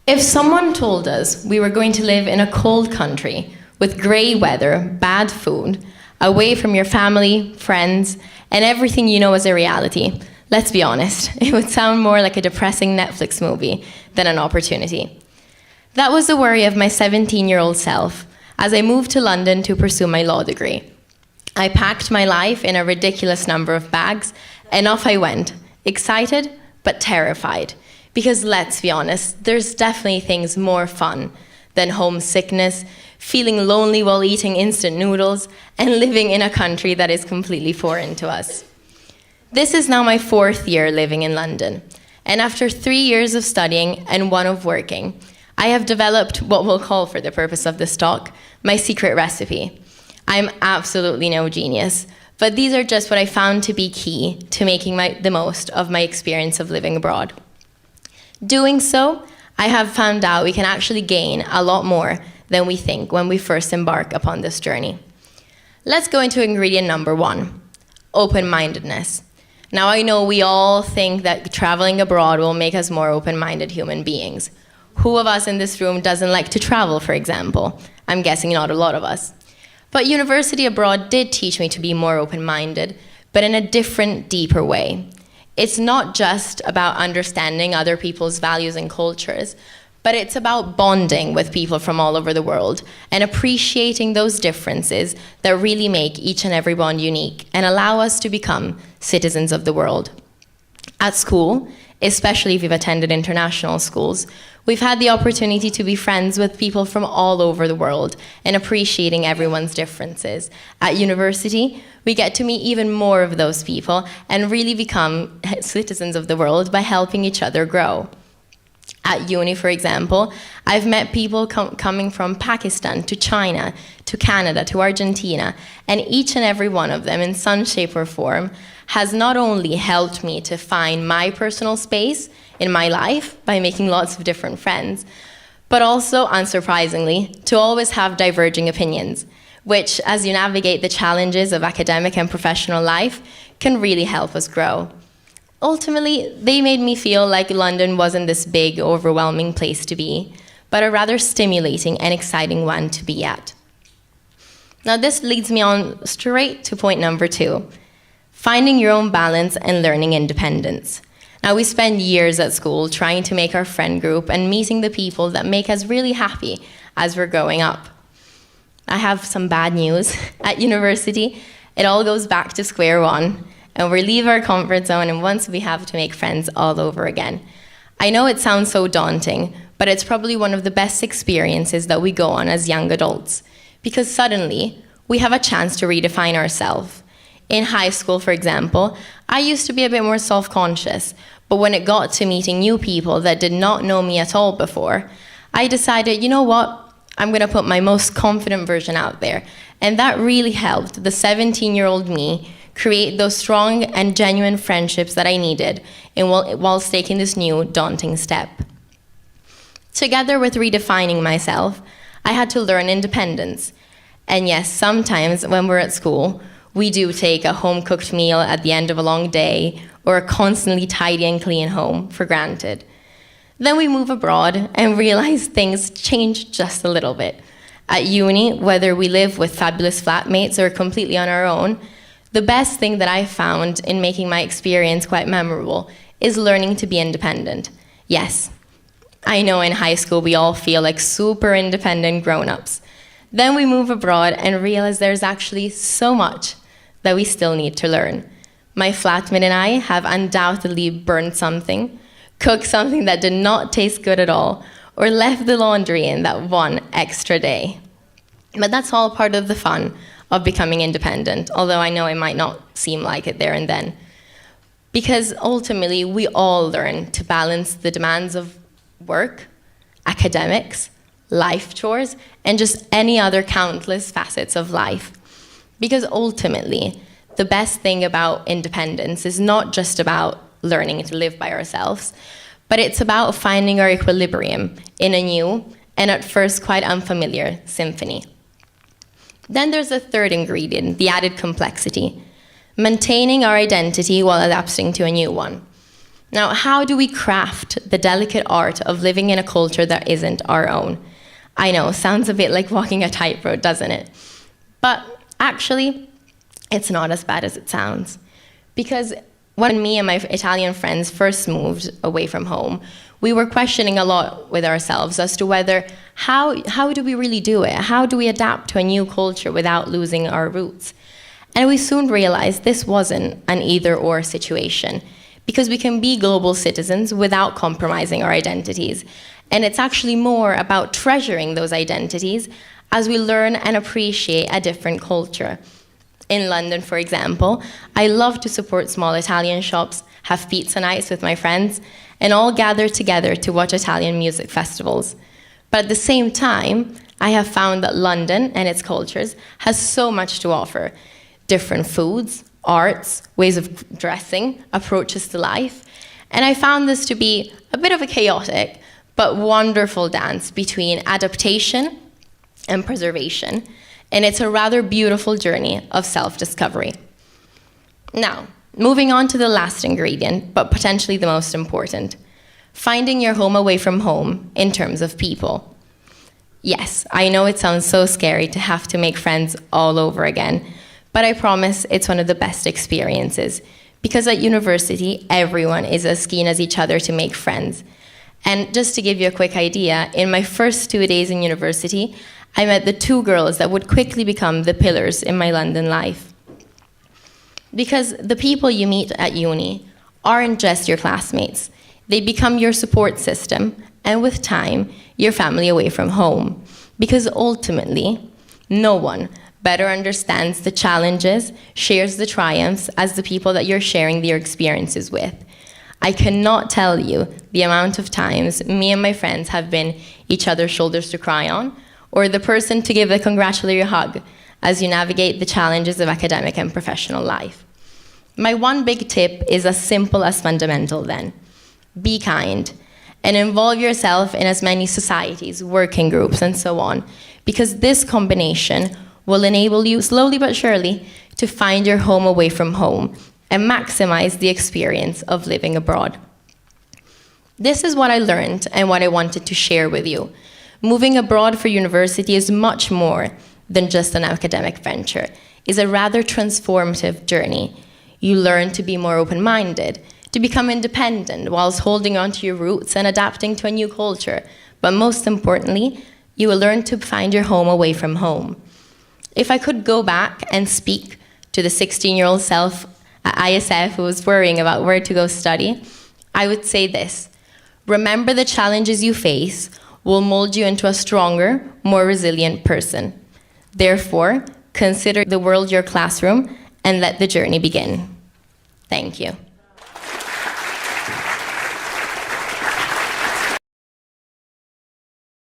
If someone told us we were going to live in a cold country with grey weather, bad food, away from your family, friends, and everything you know as a reality, let's be honest, it would sound more like a depressing Netflix movie than an opportunity. That was the worry of my 17-year-old self as I moved to London to pursue my law degree. I packed my life in a ridiculous number of bags, and off I went, excited but terrified. Because let's be honest, there's definitely things more fun than homesickness, feeling lonely while eating instant noodles, and living in a country that is completely foreign to us. This is now my 4th year living in London, and after 3 years of studying and 1 of working, I have developed what we'll call, for the purpose of this talk, my secret recipe. I'm absolutely no genius, but these are just what I found to be key to making the most of my experience of living abroad. Doing so, I have found out we can actually gain a lot more than we think when we first embark upon this journey. Let's go into ingredient number 1, open-mindedness. Now, I know we all think that traveling abroad will make us more open-minded human beings. Who of us in this room doesn't like to travel, for example? I'm guessing not a lot of us. But university abroad did teach me to be more open-minded, but in a different, deeper way. It's not just about understanding other people's values and cultures, but it's about bonding with people from all over the world and appreciating those differences that really make each and every bond unique and allow us to become citizens of the world. At school, especially if you've attended international schools, we've had the opportunity to be friends with people from all over the world and appreciating everyone's differences. At university, we get to meet even more of those people and really become citizens of the world by helping each other grow. At uni, for example, I've met people coming from Pakistan to China, to Canada, to Argentina, and each and every one of them, in some shape or form, has not only helped me to find my personal space in my life by making lots of different friends, but also, unsurprisingly, to always have diverging opinions, which, as you navigate the challenges of academic and professional life, can really help us grow. Ultimately, they made me feel like London wasn't this big, overwhelming place to be, but a rather stimulating and exciting one to be at. Now, this leads me on straight to point number 2, finding your own balance and learning independence. Now, we spend years at school trying to make our friend group and meeting the people that make us really happy as we're growing up. I have some bad news. At university, it all goes back to square one, and we leave our comfort zone, and once we have to make friends all over again. I know it sounds so daunting, but it's probably one of the best experiences that we go on as young adults, because suddenly we have a chance to redefine ourselves. In high school, for example, I used to be a bit more self-conscious, but when it got to meeting new people that did not know me at all before, I decided, you know what, I'm going to put my most confident version out there. And that really helped the 17-year-old me create those strong and genuine friendships that I needed whilst taking this new, daunting step. Together with redefining myself, I had to learn independence. And yes, sometimes when we're at school, we do take a home-cooked meal at the end of a long day or a constantly tidy and clean home for granted. Then we move abroad and realize things change just a little bit. At uni, whether we live with fabulous flatmates or completely on our own, the best thing that I found in making my experience quite memorable is learning to be independent. Yes, I know in high school we all feel like super independent grown-ups. Then we move abroad and realize there's actually so much that we still need to learn. My flatmate and I have undoubtedly burned something, cooked something that did not taste good at all, or left the laundry in that one extra day. But that's all part of the fun of becoming independent, although I know it might not seem like it there and then. Because ultimately, we all learn to balance the demands of work, academics, life chores, and just any other countless facets of life. Because ultimately, the best thing about independence is not just about learning to live by ourselves, but it's about finding our equilibrium in a new and at first quite unfamiliar symphony. Then there's a third ingredient, the added complexity, maintaining our identity while adapting to a new one. Now, how do we craft the delicate art of living in a culture that isn't our own? I know, sounds a bit like walking a tightrope, doesn't it? But actually, it's not as bad as it sounds. Because when me and my Italian friends first moved away from home, we were questioning a lot with ourselves as to whether, how do we really do it? How do we adapt to a new culture without losing our roots? And we soon realized this wasn't an either-or situation, because we can be global citizens without compromising our identities. And it's actually more about treasuring those identities as we learn and appreciate a different culture. In London, for example, I love to support small Italian shops, have pizza nights with my friends, and all gather together to watch Italian music festivals. But at the same time, I have found that London and its cultures has so much to offer. Different foods, arts, ways of dressing, approaches to life. And I found this to be a bit of a chaotic but wonderful dance between adaptation and preservation. And it's a rather beautiful journey of self-discovery. Now, moving on to the last ingredient, but potentially the most important, finding your home away from home in terms of people. Yes, I know it sounds so scary to have to make friends all over again, but I promise it's one of the best experiences, because at university, everyone is as keen as each other to make friends. And just to give you a quick idea, in my first 2 days in university, I met the 2 girls that would quickly become the pillars in my London life. Because the people you meet at uni aren't just your classmates. They become your support system, and with time, your family away from home. Because ultimately, no one better understands the challenges, shares the triumphs as the people that you're sharing their experiences with. I cannot tell you the amount of times me and my friends have been each other's shoulders to cry on, or the person to give a congratulatory hug as you navigate the challenges of academic and professional life. My one big tip is as simple as fundamental then. Be kind, and involve yourself in as many societies, working groups, and so on, because this combination will enable you, slowly but surely, to find your home away from home and maximize the experience of living abroad. This is what I learned and what I wanted to share with you. Moving abroad for university is much more than just an academic venture. It's a rather transformative journey. You learn to be more open-minded, to become independent whilst holding on to your roots and adapting to a new culture. But most importantly, you will learn to find your home away from home. If I could go back and speak to the 16-year-old self at ISF who was worrying about where to go study, I would say this: remember the challenges you face will mold you into a stronger, more resilient person. Therefore, consider the world your classroom and let the journey begin. Thank you.